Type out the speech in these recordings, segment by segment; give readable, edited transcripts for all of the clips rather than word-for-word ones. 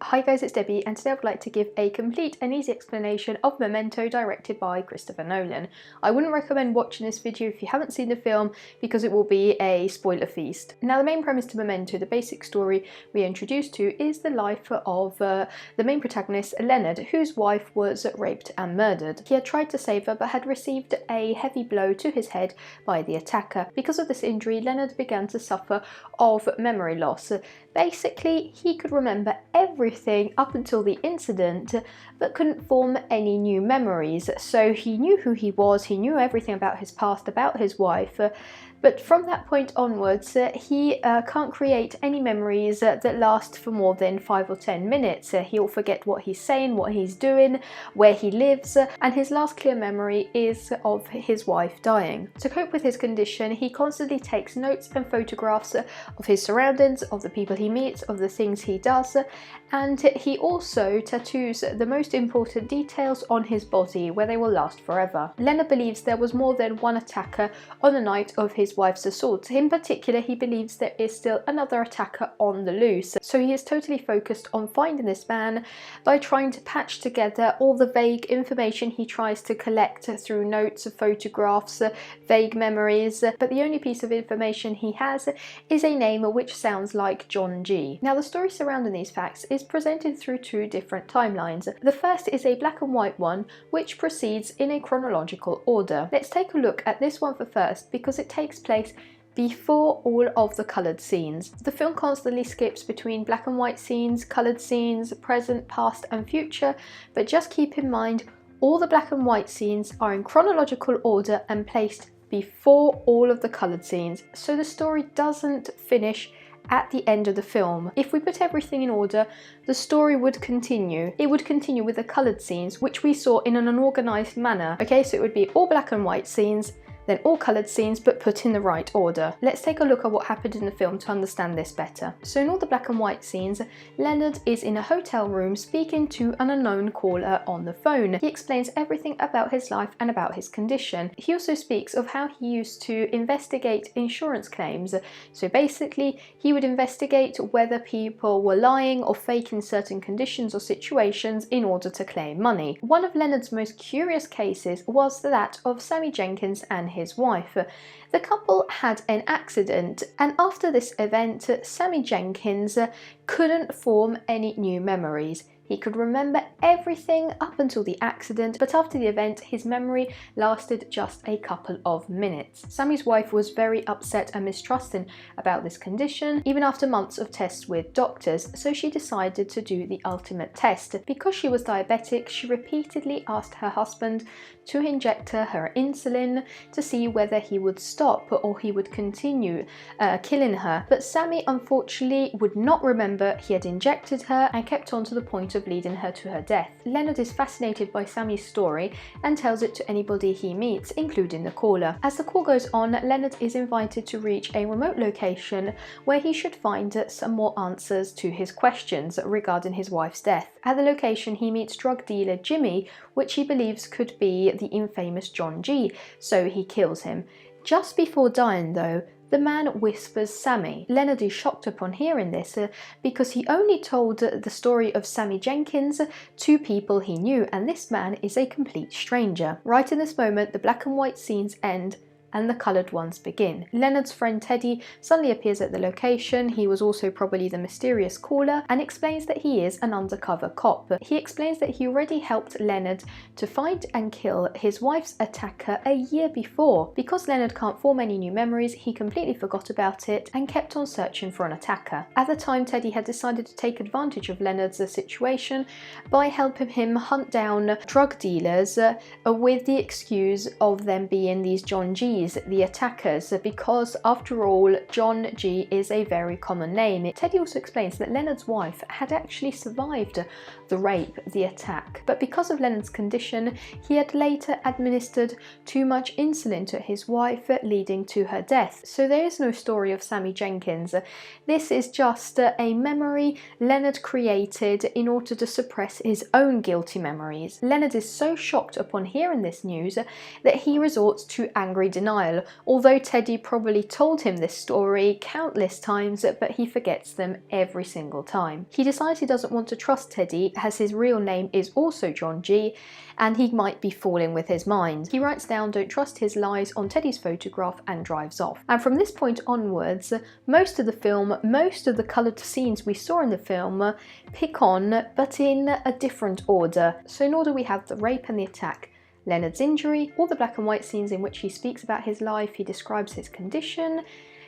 Hi guys, it's Debbie, and today I would like to give a complete and easy explanation of Memento, directed by Christopher Nolan. I wouldn't recommend watching this video if you haven't seen the film because it will be a spoiler feast. Now, the main premise to Memento, the basic story we are introduced to, is the life of the main protagonist, Leonard, whose wife was raped and murdered. He had tried to save her but had received a heavy blow to his head by the attacker. Because of this injury, Leonard began to suffer of memory loss. Basically, he could remember everything up until the incident, but couldn't form any new memories. So he knew who he was, he knew everything about his past, about his wife, but from that point onwards, he can't create any memories that last for more than 5 or 10 minutes. He'll forget what he's saying, what he's doing, where he lives, and his last clear memory is of his wife dying. To cope with his condition, he constantly takes notes and photographs of his surroundings, of the people he meets, of the things he does, and he also tattoos the most important details on his body where they will last forever. Leonard believes there was more than one attacker on the night of his wife's assault. In particular, he believes there is still another attacker on the loose, so he is totally focused on finding this man by trying to patch together all the vague information he tries to collect through notes, photographs, vague memories, but the only piece of information he has is a name which sounds like John G. Now, the story surrounding these facts is presented through two different timelines. The first is a black and white one which proceeds in a chronological order. Let's take a look at this one first because it takes place before all of the coloured scenes. The film constantly skips between black and white scenes, coloured scenes, present, past and future, but just keep in mind all the black and white scenes are in chronological order and placed before all of the coloured scenes, so the story doesn't finish at the end of the film. If we put everything in order, the story would continue. It would continue with the coloured scenes, which we saw in an unorganised manner. Okay, so it would be all black and white scenes, then all coloured scenes, but put in the right order. Let's take a look at what happened in the film to understand this better. So in all the black and white scenes, Leonard is in a hotel room speaking to an unknown caller on the phone. He explains everything about his life and about his condition. He also speaks of how he used to investigate insurance claims. So basically, he would investigate whether people were lying or faking certain conditions or situations in order to claim money. One of Leonard's most curious cases was that of Sammy Jenkins and his wife. The couple had an accident, and after this event, Sammy Jenkins couldn't form any new memories. He could remember everything up until the accident, but after the event, his memory lasted just a couple of minutes. Sammy's wife was very upset and mistrusting about this condition, even after months of tests with doctors, so she decided to do the ultimate test. Because she was diabetic, she repeatedly asked her husband to inject her insulin to see whether he would stop or he would continue killing her. But Sammy unfortunately would not remember he had injected her and kept on to the point of leading her to her death. Leonard is fascinated by Sammy's story and tells it to anybody he meets, including the caller. As the call goes on, Leonard is invited to reach a remote location where he should find some more answers to his questions regarding his wife's death. At the location, he meets drug dealer Jimmy, which he believes could be the infamous John G, so he kills him. Just before dying though, the man whispers Sammy. Leonard is shocked upon hearing this because he only told the story of Sammy Jenkins to people he knew, and this man is a complete stranger. Right in this moment, the black and white scenes end and the coloured ones begin. Leonard's friend Teddy suddenly appears at the location. He was also probably the mysterious caller and explains that he is an undercover cop. He explains that he already helped Leonard to find and kill his wife's attacker a year before. Because Leonard can't form any new memories, he completely forgot about it and kept on searching for an attacker. At the time, Teddy had decided to take advantage of Leonard's situation by helping him hunt down drug dealers with the excuse of them being these John G's, the attackers, because after all, John G is a very common name. Teddy also explains that Leonard's wife had actually survived the rape, the attack, but because of Leonard's condition, he had later administered too much insulin to his wife, leading to her death. So there is no story of Sammy Jenkins. This is just a memory Leonard created in order to suppress his own guilty memories. Leonard is so shocked upon hearing this news that he resorts to angry denial denial, although Teddy probably told him this story countless times, but he forgets them every single time. He decides he doesn't want to trust Teddy as his real name is also John G, and he might be fooling with his mind. He writes down "don't trust his lies" on Teddy's photograph and drives off. And from this point onwards, most of the film, most of the coloured scenes we saw in the film pick on, but in a different order. So in order we have the rape and the attack, Leonard's injury, all the black and white scenes in which he speaks about his life, he describes his condition.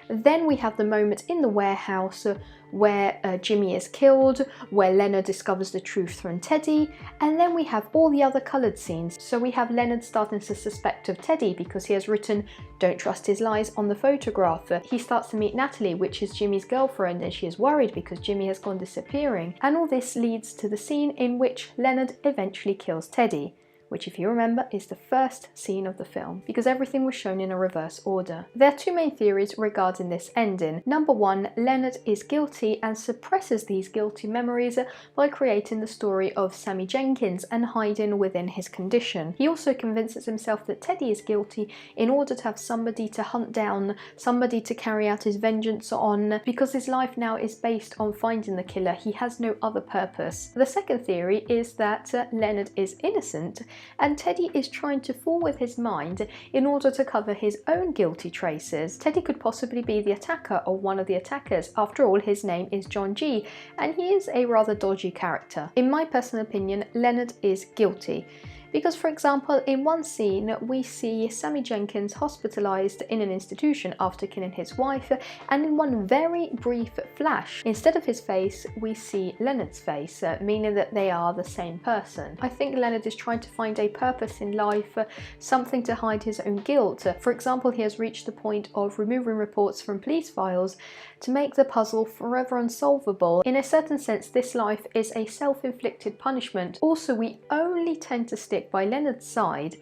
Then we have the moment in the warehouse where Jimmy is killed, where Leonard discovers the truth from Teddy, and then we have all the other coloured scenes. So we have Leonard starting to suspect of Teddy because he has written "don't trust his lies" on the photograph. He starts to meet Natalie, which is Jimmy's girlfriend, and she is worried because Jimmy has gone disappearing. And all this leads to the scene in which Leonard eventually kills Teddy, which, if you remember, is the first scene of the film, because everything was shown in a reverse order. There are two main theories regarding this ending. Number one, Leonard is guilty and suppresses these guilty memories by creating the story of Sammy Jenkins and hiding within his condition. He also convinces himself that Teddy is guilty in order to have somebody to hunt down, somebody to carry out his vengeance on, because his life now is based on finding the killer. He has no other purpose. The second theory is that Leonard is innocent, and Teddy is trying to fool with his mind in order to cover his own guilty traces. Teddy could possibly be the attacker or one of the attackers. After all, his name is John G, and he is a rather dodgy character. In my personal opinion, Leonard is guilty. Because, for example, in one scene we see Sammy Jenkins hospitalised in an institution after killing his wife, and in one very brief flash, instead of his face, we see Leonard's face, meaning that they are the same person. I think Leonard is trying to find a purpose in life, something to hide his own guilt. For example, he has reached the point of removing reports from police files to make the puzzle forever unsolvable. In a certain sense, this life is a self-inflicted punishment. Also, we only tend to stick by Leonard's side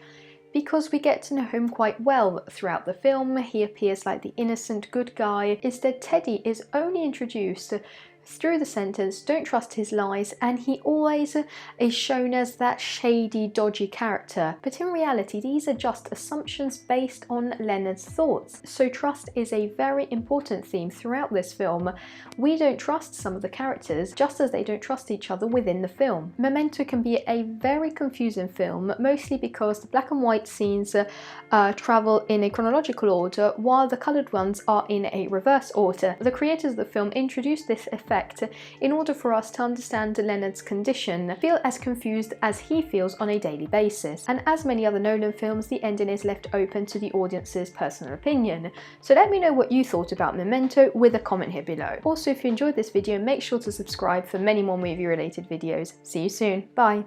because we get to know him quite well throughout the film. He appears like the innocent good guy. Instead, Teddy is only introduced through the sentence "don't trust his lies," and he always is shown as that shady, dodgy character. But in reality, these are just assumptions based on Leonard's thoughts. So trust is a very important theme throughout this film. We don't trust some of the characters, just as they don't trust each other within the film. Memento can be a very confusing film, mostly because the black and white scenes travel in a chronological order, while the coloured ones are in a reverse order. The creators of the film introduced this effect in order for us to understand Leonard's condition, feel as confused as he feels on a daily basis. And as many other Nolan films, the ending is left open to the audience's personal opinion. So let me know what you thought about Memento with a comment here below. Also, if you enjoyed this video, make sure to subscribe for many more movie related videos. See you soon. Bye.